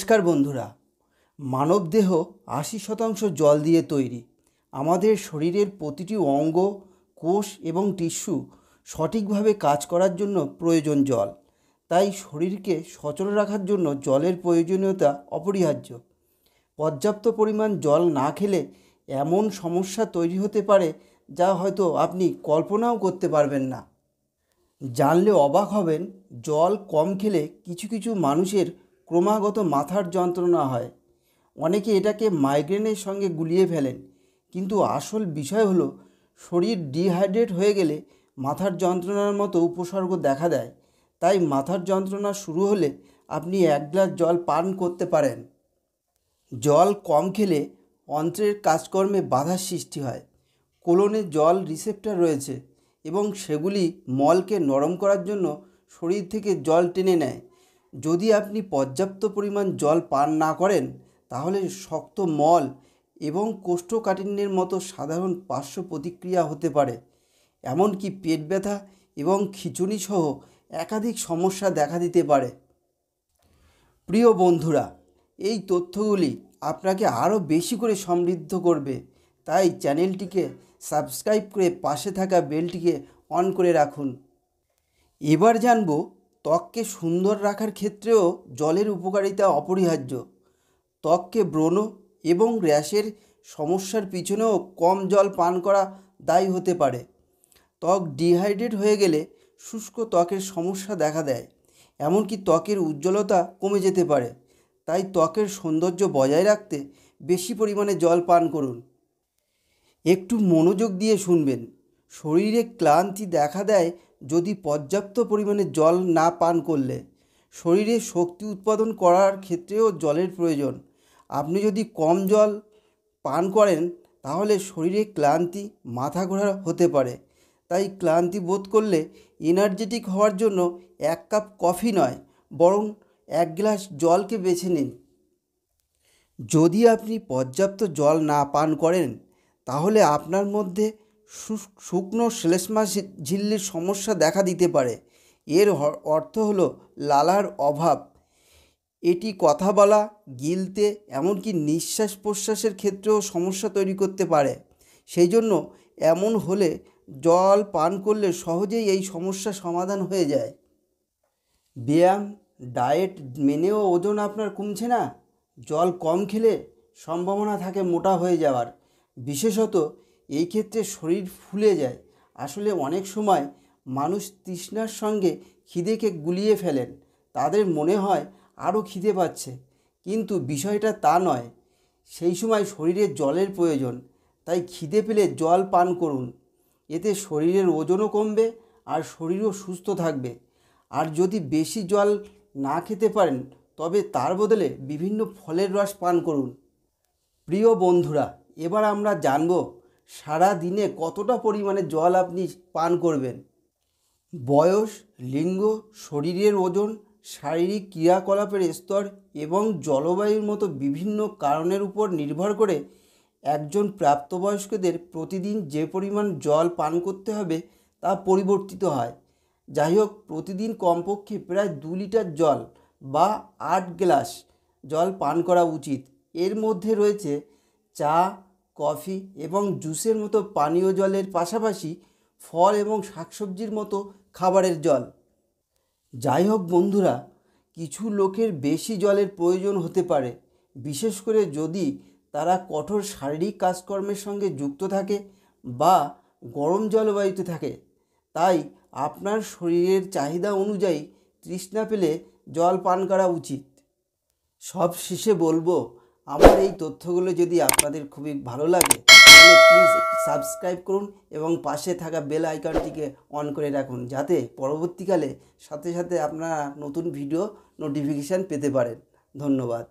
নমস্কার বন্ধুরা। মানবদেহ ৮০% জল দিয়ে তৈরি। আমাদের শরীরের প্রতিটি অঙ্গ, কোষ এবং টিস্যু সঠিকভাবে কাজ করার জন্য প্রয়োজন জল। তাই শরীরকে সচল রাখার জন্য জলের প্রয়োজনীয়তা অপরিহার্য। পর্যাপ্ত পরিমাণ জল না খেলে এমন সমস্যা তৈরি হতে পারে যা হয়তো আপনি কল্পনাও করতে পারবেন না। জানলে অবাক হবেন, জল কম খেলে কিছু কিছু মানুষের ক্রমাগত মাথার যন্ত্রণা হয়। অনেকে এটাকে মাইগ্রেনের সঙ্গে গুলিয়ে ফেলেন, কিন্তু আসল বিষয় হলো শরীর ডিহাইড্রেট হয়ে গেলে মাথার যন্ত্রণার মতো উপসর্গ দেখা দেয়। তাই মাথার যন্ত্রণা শুরু হলে আপনি 1 গ্লাস জল পান করতে পারেন। জল কম খেলে অন্ত্রের কাজকর্মে বাধার সৃষ্টি হয়। কোলনে জল রিসেপ্টর রয়েছে এবং সেগুলি মলকে নরম করার জন্য শরীর থেকে জল টেনে নেয়। যদি আপনি পর্যাপ্ত পরিমাণ জল পান না করেন, তাহলে শক্ত মল এবং কোষ্ঠকাঠিন্যের মতো সাধারণ পার্শ্ব প্রতিক্রিয়া হতে পারে। এমনকি পেট ব্যথা এবং খিঁচুনি সহ একাধিক সমস্যা দেখা দিতে পারে। প্রিয় বন্ধুরা, এই তথ্যগুলি আপনাকে আরও বেশি করে সমৃদ্ধ করবে। তাই চ্যানেলটিকে সাবস্ক্রাইব করে পাশে থাকা বেলটিকে অন করে রাখুন। এবার জানব, ত্বককে সুন্দর রাখার ক্ষেত্রেও জলের উপকারিতা অপরিহার্য। ত্বককে ব্রণ এবং র্যাশের সমস্যার পিছনেও কম জল পান করা দায়ী হতে পারে। ত্বক ডিহাইড্রেট হয়ে গেলে শুষ্ক ত্বকের সমস্যা দেখা দেয়, এমনকি ত্বকের উজ্জ্বলতা কমে যেতে পারে। তাই ত্বকের সৌন্দর্য বজায় রাখতে বেশি পরিমাণে জল পান করুন। একটু মনোযোগ দিয়ে শুনবেন। শরীরে ক্লান্তি দেখা দেয় যদি পর্যাপ্ত পরিমাণে জল না পান করলে। শরীরে শক্তি উৎপাদন করার ক্ষেত্রেও জলের প্রয়োজন। আপনি যদি কম জল পান করেন, তাহলে শরীরে ক্লান্তি, মাথা ঘোরা হতে পারে। তাই ক্লান্তি বোধ করলে এনার্জেটিক হওয়ার জন্য 1 কাপ কফি নয়, বরং 1 গ্লাস জলকে বেছে নিন। যদি আপনি পর্যাপ্ত জল না পান করেন, তাহলে আপনার মধ্যে শুকনো শ্লেষ্মা ঝিল্লির সমস্যা দেখা দিতে পারে। এর অর্থ হলো লালার অভাব। এটি কথা বলা, গিলতে, এমনকি নিঃশ্বাস প্রশ্বাসের ক্ষেত্রেও সমস্যা তৈরি করতে পারে। সেই জন্য এমন হলে জল পান করলে সহজেই এই সমস্যা সমাধান হয়ে যায়। ব্যায়াম, ডায়েট মেনেও ওজন আপনার কমছে না? জল কম খেলে সম্ভাবনা থাকে মোটা হয়ে যাওয়ার। বিশেষত এই ক্ষেত্রে শরীর ফুলে যায়। আসলে অনেক সময় মানুষ তৃষ্ণার সঙ্গে খিদেকে গুলিয়ে ফেলেন। তাদের মনে হয় আরও খিদে পাচ্ছে, কিন্তু বিষয়টা তা নয়। সেই সময় শরীরে জলের প্রয়োজন। তাই খিদে পেলে জল পান করুন। এতে শরীরের ওজনও কমবে আর শরীরও সুস্থ থাকবে। আর যদি বেশি জল না খেতে পারেন, তবে তার বদলে বিভিন্ন ফলের রস পান করুন। প্রিয় বন্ধুরা, এবার আমরা জানব সারা দিনে কতটা পরিমাণে জল আপনি পান করবেন। বয়স, লিঙ্গ, শরীরের ওজন, শারীরিক ক্রিয়াকলাপের স্তর এবং জলবায়ুর মতো বিভিন্ন কারণের উপর নির্ভর করে একজন প্রাপ্তবয়স্কদের প্রতিদিন যে পরিমাণ জল পান করতে হবে তা পরিবর্তিত হয়। যাই হোক, প্রতিদিন কমপক্ষে প্রায় 2 লিটার জল বা 8 গ্লাস জল পান করা উচিত। এর মধ্যে রয়েছে চা, কফি এবং জুসের মতো পানীয় জলের পাশাপাশি ফল এবং শাকসবজির মতো খাবারের জল। যাই হোক বন্ধুরা, কিছু লোকের বেশি জলের প্রয়োজন হতে পারে, বিশেষ করে যদি তারা কঠোর শারীরিক কাজকর্মের সঙ্গে যুক্ত থাকে বা গরম জলবায়ুতে থাকে। তাই আপনার শরীরের চাহিদা অনুযায়ী তৃষ্ণা পেলে জল পান করা উচিত। সব শেষে বলবো, আমার এই তথ্যগুলো যদি আপনাদের খুবই ভালো লাগে, তাহলে প্লিজ সাবস্ক্রাইব করুন এবং পাশে থাকা বেল আইকনটিকে অন করে রাখুন, যাতে পরবর্তীকালে সাথে সাথে আপনারা নতুন ভিডিও নোটিফিকেশান পেতে পারেন। ধন্যবাদ।